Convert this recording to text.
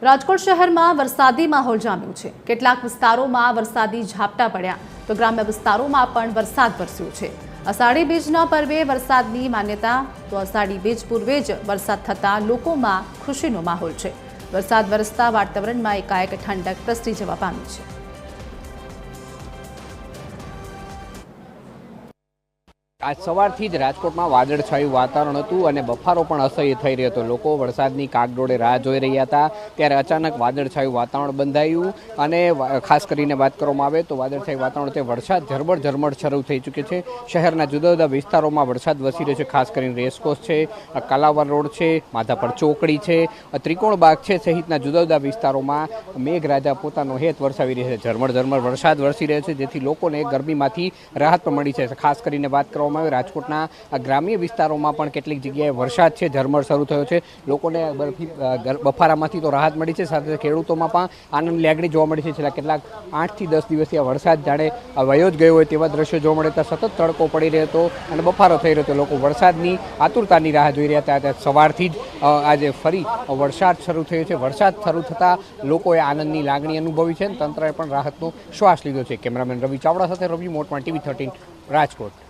રાજકોટ શહેરમાં વરસાદી માહોલ જામ્યો છે। કેટલાક વિસ્તારોમાં વરસાદી ઝાપટા પડ્યા તો ગ્રામ્ય વિસ્તારોમાં પણ વરસાદ વરસ્યો છે। અષાઢી બીજના પર્વે વરસાદની માન્યતા તો અષાઢી બીજ પૂર્વે જ વરસાદ થતાં લોકોમાં ખુશીનો માહોલ છે। વરસાદ વરસતા વાતાવરણમાં એકાએક ઠંડક પ્રસરી જવા પામી છે। આજ સવારથી જ રાજકોટમાં વાદળછાયું વાતાવરણ હતું અને બફારો પણ અસહ્ય થઈ રહ્યો હતો। લોકો વરસાદની કાગડોળે રાહ જોઈ રહ્યા હતા ત્યારે અચાનક વાદળછાયું વાતાવરણ બંધાયું અને ખાસ કરીને વાત કરવામાં આવે તો વાદળછાયું વાતાવરણ તે વરસાદ ઝરમર શરૂ થઈ ચૂક્યો છે। શહેરના જુદા જુદા વિસ્તારોમાં વરસાદ વસી રહ્યો છે। ખાસ કરીને રેસકોર્સ છે, કાલાવર રોડ છે, માધાપર ચોકડી છે, ત્રિકોણ બાગ છે સહિતના જુદા જુદા વિસ્તારોમાં મેઘરાજા પોતાનો હેત વરસાવી રહ્યા છે। ઝરમર વરસાદ વરસી રહ્યો છે જેથી લોકોને ગરમીમાંથી રાહત પણ મળી છે। ખાસ કરીને વાત કરવામાં રાજકોટના ગ્રામ્ય વિસ્તારોમાં પણ કેટલીક જગ્યાએ વરસાદ છે ઝરમર શરૂ થયો છે। લોકોને બફારામાંથી તો રાહત મળી છે, સાથે ખેડૂતોમાં પણ આનંદ લાગણી જોવા મળી છે। છેલ્લા કેટલાક 8 થી 10 દિવસથી આ વરસાદ જાણે વયો જ ગયો હોય તેવા દ્રશ્યો જોવા મળે હતા। સતત તડકો પડી રહ્યો હતો અને બફારો થઈ રહ્યો હતો। લોકો વરસાદની આતુરતાની રાહ જોઈ રહ્યા હતા। સવારથી જ આજે ફરી વરસાદ શરૂ થયો છે। વરસાદ શરૂ થતાં લોકોએ આનંદની લાગણી અનુભવી છે અને તંત્રએ પણ રાહતનો શ્વાસ લીધો છે। કેમેરામેન રવિ ચાવડા સાથે રવિ મોટવાણ, TV 13 રાજકોટ।